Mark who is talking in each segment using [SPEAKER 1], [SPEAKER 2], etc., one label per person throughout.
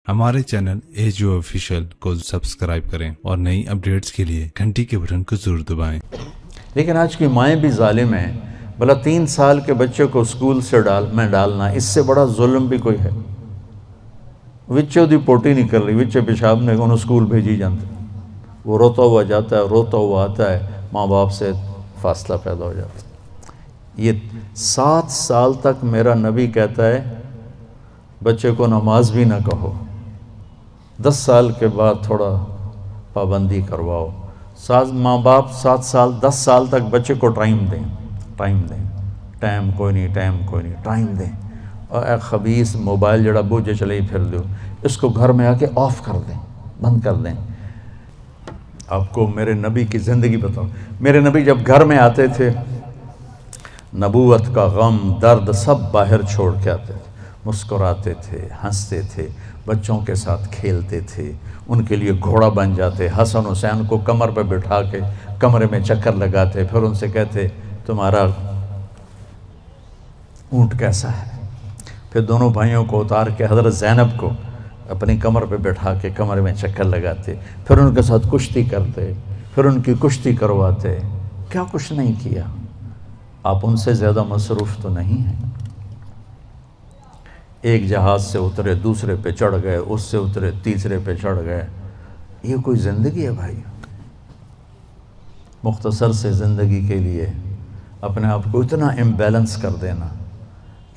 [SPEAKER 1] ہمارے channel AGO official کو subscribe کریں اور نئی اپڈیٹس کے لیے گھنٹی کے بٹن کو ضرور دبائیں۔
[SPEAKER 2] لیکن آج کی مائیں بھی ظالم ہیں۔ بلا 3 سال کے بچے کو اسکول سے ڈالنا اس سے بڑا ظلم بھی کوئی ہے؟ وچے دی پوٹی نہیں کر رہی، وچے پیشاب نے انہوں اسکول بھیجی جانتے، وہ روتا ہوا جاتا ہے، روتا ہوا آتا ہے، ماں باپ سے فاصلہ پیدا ہو جاتا ہے۔ یہ 7 سال تک میرا نبی کہتا ہے بچے کو نماز بھی نہ کہو، 10 سال کے بعد تھوڑا پابندی کرواؤ۔ ماں باپ 7 سال 10 سال تک بچے کو ٹائم دیں، ٹائم کوئی نہیں، ٹائم دیں۔ اور اے خبیث موبائل جڑا بوجھے چلے ہی پھر دو، اس کو گھر میں آ کے آف کر دیں، بند کر دیں۔ آپ کو میرے نبی کی زندگی بتاؤ، میرے نبی جب گھر میں آتے تھے نبوت کا غم درد سب باہر چھوڑ کے آتے تھے، مسکراتے تھے، ہنستے تھے، بچوں کے ساتھ کھیلتے تھے، ان کے لیے گھوڑا بن جاتے، حسن حسین کو کمر پہ بٹھا کے کمرے میں چکر لگاتے، پھر ان سے کہتے تمہارا اونٹ کیسا ہے؟ پھر دونوں بھائیوں کو اتار کے حضرت زینب کو اپنی کمر پہ بٹھا کے کمرے میں چکر لگاتے، پھر ان کے ساتھ کشتی کرتے، پھر ان کی کشتی کرواتے۔ کیا کچھ نہیں کیا؟ آپ ان سے زیادہ مصروف تو نہیں ہیں۔ ایک جہاز سے اترے، دوسرے پہ چڑھ گئے، اس سے اترے، تیسرے پہ چڑھ گئے۔ یہ کوئی زندگی ہے بھائی؟ مختصر سے زندگی کے لیے اپنے آپ کو اتنا امبیلنس کر دینا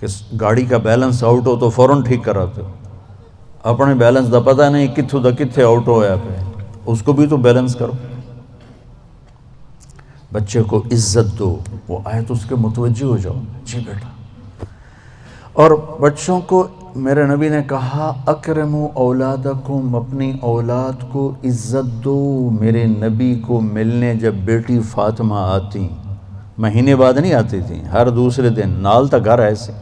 [SPEAKER 2] کہ گاڑی کا بیلنس آؤٹ ہو تو فوراً ٹھیک کراتے ہو، اپنے بیلنس دا پتہ نہیں کتھوں دا کتھے آؤٹ ہویا پہ، اس کو بھی تو بیلنس کرو۔ بچے کو عزت دو، وہ آیت اس کے متوجہ ہو جاؤ، جی بیٹا۔ اور بچوں کو میرے نبی نے کہا اکرموا اولادکم، اپنی اولاد کو عزت دو۔ میرے نبی کو ملنے جب بیٹی فاطمہ آتی، مہینے بعد نہیں آتی تھیں، ہر دوسرے دن، نال تا گھر ایسے،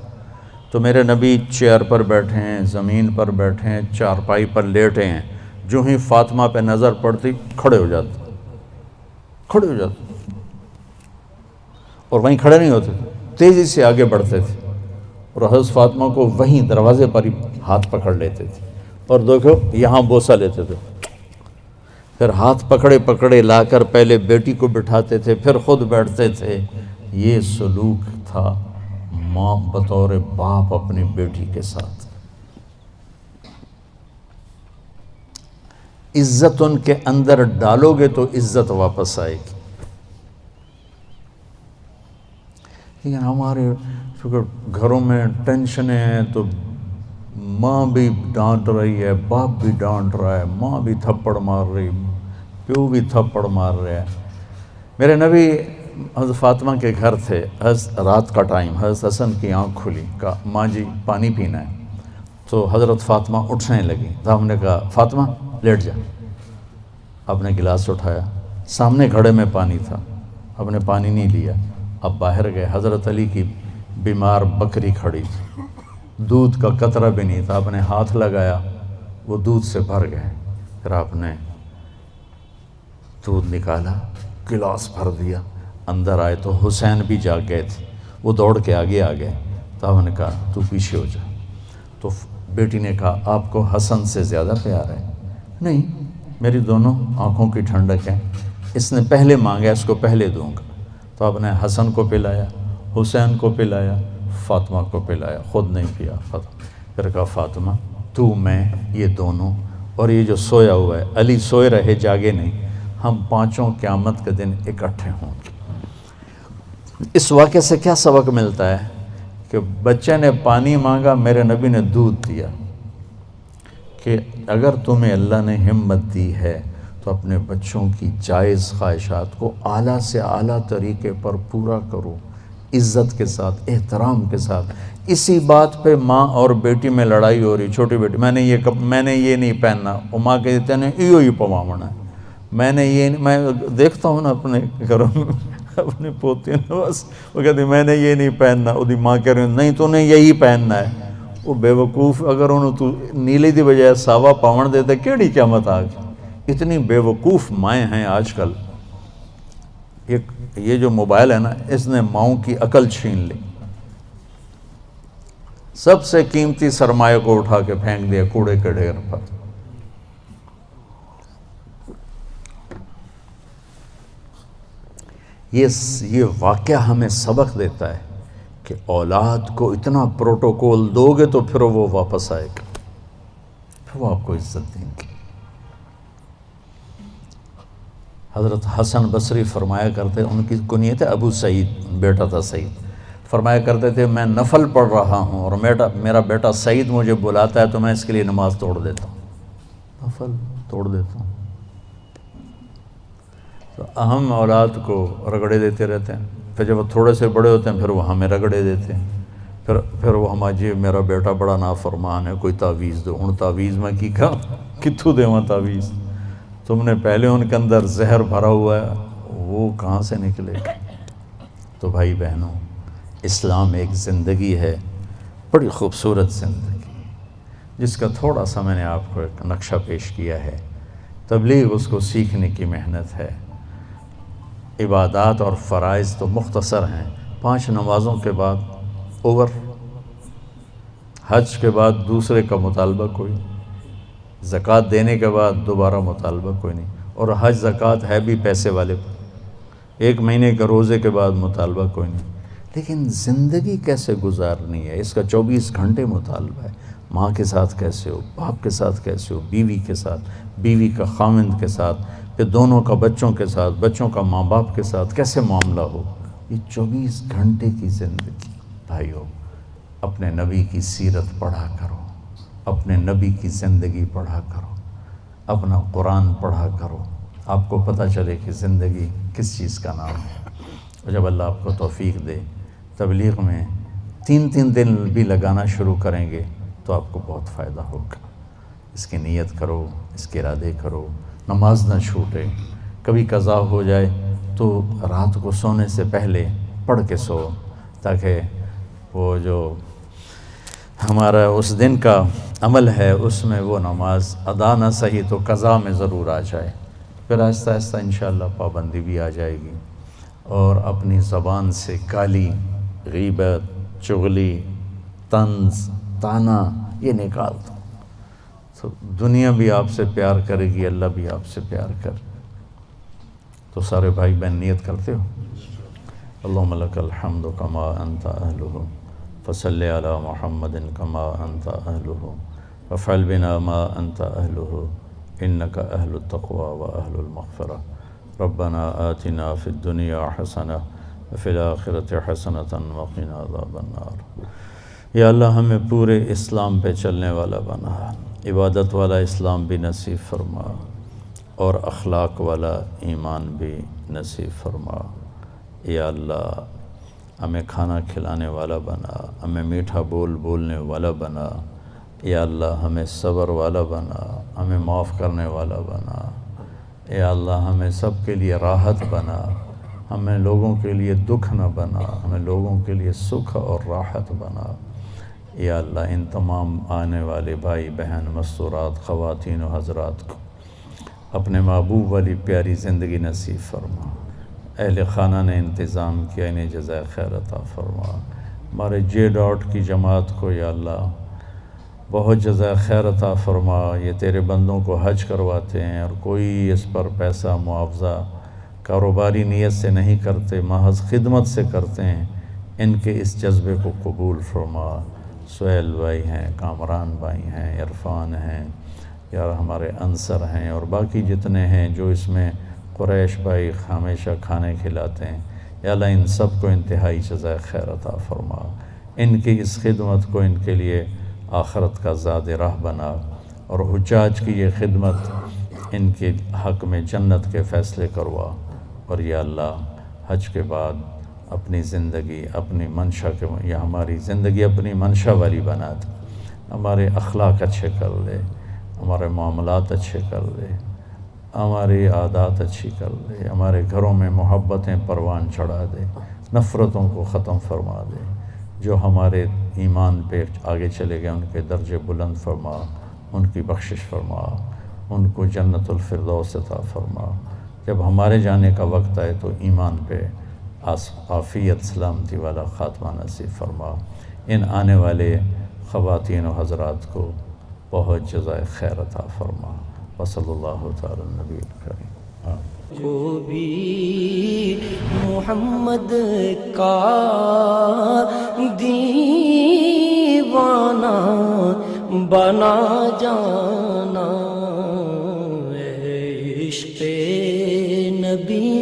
[SPEAKER 2] تو میرے نبی چیئر پر بیٹھے ہیں، زمین پر بیٹھے ہیں، چارپائی پر لیٹے ہیں، جو ہی فاطمہ پہ نظر پڑتی کھڑے ہو جاتے، اور وہیں کھڑے نہیں ہوتے، تیزی سے آگے بڑھتے تھے، اور حضرت فاطمہ کو وہیں دروازے پر ہی ہاتھ پکڑ لیتے تھے، اور دیکھو یہاں بوسہ لیتے تھے، پھر ہاتھ پکڑے لا کر پہلے بیٹی کو بٹھاتے تھے، پھر خود بیٹھتے تھے۔ یہ سلوک تھا ماں بطور باپ اپنی بیٹی کے ساتھ۔ عزت ان کے اندر ڈالو گے تو عزت واپس آئے گی۔ لیکن ہمارے گھروں میں ٹینشنیں ہیں تو ماں بھی ڈانٹ رہی ہے، باپ بھی ڈانٹ رہا ہے، ماں بھی تھپڑ مار رہی، پیو بھی تھپڑ مار رہے ہیں۔ میرے نبی حضرت فاطمہ کے گھر تھے، رات کا ٹائم، حضرت حسن کی آنکھ کھلی، کہا ماں جی پانی پینا ہے، تو حضرت فاطمہ اٹھنے لگی، تو ہم نے کہا فاطمہ لیٹ جا۔ آپ نے گلاس اٹھایا، سامنے گھڑے میں پانی تھا، آپ نے پانی نہیں لیا، اب باہر گئے، حضرت علی کی بیمار بکری کھڑی تھی، دودھ کا قطرہ بھی نہیں تھا، آپ نے ہاتھ لگایا، وہ دودھ سے بھر گئے، پھر آپ نے دودھ نکالا، گلاس بھر دیا، اندر آئے تو حسین بھی جاگ گئے تھے، وہ دوڑ کے آگے آ گئے، تو آپ نے کہا تو پیچھے ہو جا۔ تو بیٹی نے کہا آپ کو حسن سے زیادہ پیار ہے؟ نہیں، میری دونوں آنکھوں کی ٹھنڈک ہے، اس نے پہلے مانگا، اس کو پہلے دوں گا۔ تو آپ نے حسن کو پلایا، حسین کو پلایا، فاطمہ کو پلایا، خود نہیں پیا۔ پھر کہا فاطمہ تو، میں، یہ دونوں، اور یہ جو سویا ہوا ہے، علی سوئے رہے جاگے نہیں، ہم پانچوں قیامت کے دن اکٹھے ہوں گے۔ اس واقعے سے کیا سبق ملتا ہے؟ کہ بچے نے پانی مانگا، میرے نبی نے دودھ دیا، کہ اگر تمہیں اللہ نے ہمت دی ہے تو اپنے بچوں کی جائز خواہشات کو اعلیٰ سے اعلیٰ طریقے پر پورا کرو، عزت کے ساتھ، احترام کے ساتھ۔ اسی بات پہ ماں اور بیٹی میں لڑائی ہو رہی، چھوٹی بیٹی میں نے یہ نہیں پہننا، وہ ماں کہتے ہیں ایو ہی پواونا ہے، میں دیکھتا ہوں نا اپنے گھروں میں اپنے پوتے نے، بس وہ کہتے میں نے یہ نہیں پہننا، وہ ماں کہہ رہی نہیں تو نے یہی پہننا ہے۔ وہ بے وقوف، اگر انہوں تو نیلے دی بجائے ساوا پاون دیتے کیڑی قیامت آ گئی۔ اتنی بے وقوف مائیں ہیں آج کل۔ یہ جو موبائل ہے نا، اس نے ماؤں کی عقل چھین لی۔ سب سے قیمتی سرمایہ کو اٹھا کے پھینک دیا کوڑے کے ڈھیر پر۔ یہ واقعہ ہمیں سبق دیتا ہے کہ اولاد کو اتنا پروٹوکول دو گے تو پھر وہ واپس آئے گا، پھر وہ آپ کو عزت دیں گے۔ حضرت حسن بصری فرمایا کرتے، ان کی کنیت ہے ابو سعید، بیٹا تھا سعید، فرمایا کرتے تھے میں نفل پڑھ رہا ہوں اور میرا بیٹا سعید مجھے بلاتا ہے تو میں اس کے لیے نماز توڑ دیتا ہوں، نفل توڑ دیتا ہوں۔ تو اہم اولاد کو رگڑے دیتے رہتے ہیں، پھر جب وہ تھوڑے سے بڑے ہوتے ہیں پھر وہ ہمیں رگڑے دیتے ہیں، پھر وہ ہمارا جی میرا بیٹا بڑا نافرمان ہے، کوئی تعویذ دو۔ ان تعویذ میں کی کہا کتھو دے وہاں تعویذ، تم نے پہلے ان کے اندر زہر بھرا ہوا ہے، وہ کہاں سے نکلے گا؟ تو بھائی بہنوں، اسلام ایک زندگی ہے، بڑی خوبصورت زندگی، جس کا تھوڑا سا میں نے آپ کو ایک نقشہ پیش کیا ہے۔ تبلیغ اس کو سیکھنے کی محنت ہے۔ عبادات اور فرائض تو مختصر ہیں، 5 نمازوں کے بعد اوور، حج کے بعد دوسرے کا مطالبہ کوئی نہیں، زکوٰۃ دینے کے بعد دوبارہ مطالبہ کوئی نہیں، اور حج زکوٰۃ ہے بھی پیسے والے پر، 1 مہینے کے روزے کے بعد مطالبہ کوئی نہیں۔ لیکن زندگی کیسے گزارنی ہے، اس کا 24 گھنٹے مطالبہ ہے۔ ماں کے ساتھ کیسے ہو، باپ کے ساتھ کیسے ہو، بیوی کے ساتھ، بیوی کا خاوند کے ساتھ، پھر دونوں کا بچوں کے ساتھ، بچوں کا ماں باپ کے ساتھ کیسے معاملہ ہو، یہ 24 گھنٹے کی زندگی۔ بھائیو، اپنے نبی کی سیرت پڑھا کرو، اپنے نبی کی زندگی پڑھا کرو، اپنا قرآن پڑھا کرو، آپ کو پتہ چلے کہ زندگی کس چیز کا نام ہے۔ اور جب اللہ آپ کو توفیق دے، تبلیغ میں 3 دن بھی لگانا شروع کریں گے تو آپ کو بہت فائدہ ہوگا۔ اس کی نیت کرو، اس کے ارادے کرو، نماز نہ چھوٹے، کبھی قضا ہو جائے تو رات کو سونے سے پہلے پڑھ کے سو، تاکہ وہ جو ہمارا اس دن کا عمل ہے اس میں وہ نماز ادا نہ صحیح تو قضا میں ضرور آ جائے، پھر آہستہ آہستہ انشاءاللہ پابندی بھی آ جائے گی۔ اور اپنی زبان سے گالی، غیبت، چغلی، طنز، طعنہ یہ نکال دو، تو دنیا بھی آپ سے پیار کرے گی، اللہ بھی آپ سے پیار کرے۔ تو سارے بھائی بہن نیت کرتے ہو؟ اللہم لک الحمد کما انت اہلہ فصلی علی محمد کما انت اہلہ وفعل بنا ما انت اہلہ انک اہل التقوی و اہل المغفرہ ربنا آتنا فی الدنیا حسنہ وفی الآخرۃ حسنۃ وقنا عذاب النار۔ یا اللہ ہمیں پورے اسلام پہ چلنے والا بنا، عبادت والا اسلام بھی نصیب فرما اور اخلاق والا ایمان بھی نصیب فرما۔ یا اللہ ہمیں کھانا کھلانے والا بنا، ہمیں میٹھا بولنے والا بنا۔ یا اللہ ہمیں صبر والا بنا، ہمیں معاف کرنے والا بنا۔ یا اللہ ہمیں سب کے لیے راحت بنا، ہمیں لوگوں کے لیے دکھ نہ بنا، ہمیں لوگوں کے لیے سکھ اور راحت بنا۔ یا اللہ ان تمام آنے والے بھائی بہن، مستورات، خواتین و حضرات کو اپنے محبوب والی پیاری زندگی نصیب فرما۔ اہل خانہ نے انتظام کیا، انہیں جزائے خیر عطا فرما۔ ہمارے جے ڈاٹ کی جماعت کو یا اللہ بہت جزائے خیر عطا فرما۔ یہ تیرے بندوں کو حج کرواتے ہیں اور کوئی اس پر پیسہ معاوضہ کاروباری نیت سے نہیں کرتے، محض خدمت سے کرتے ہیں، ان کے اس جذبے کو قبول فرما۔ سہیل بھائی ہیں، کامران بھائی ہیں، عرفان ہیں، یا ہمارے انصر ہیں اور باقی جتنے ہیں جو اس میں قریش بھائی ہمیشہ کھانے کھلاتے ہیں، یا اللہ ان سب کو انتہائی جزائے خیر عطا فرما۔ ان کی اس خدمت کو ان کے لیے آخرت کا زاد راہ بنا، اور حجاج کی یہ خدمت ان کے حق میں جنت کے فیصلے کروا۔ اور یا اللہ حج کے بعد اپنی زندگی اپنی منشا کے، یا ہماری زندگی اپنی منشا والی بنا دے، ہمارے اخلاق اچھے کر دے، ہمارے معاملات اچھے کر دے، ہماری عادات اچھی کر دے، ہمارے گھروں میں محبتیں پروان چڑھا دے، نفرتوں کو ختم فرما دے۔ جو ہمارے ایمان پہ آگے چلے گئے ان کے درجے بلند فرما، ان کی بخشش فرما، ان کو جنت الفردوس عطا فرما۔ جب ہمارے جانے کا وقت آئے تو ایمان پہ عافیت سلامتی والا خاتمہ نصیب فرما۔ ان آنے والے خواتین و حضرات کو بہت جزائے خیر عطا فرما. وصلی اللہ تعالی النبی الکریم.
[SPEAKER 3] کو بھی محمد کا دیوانہ بنا جانا. عشق نبی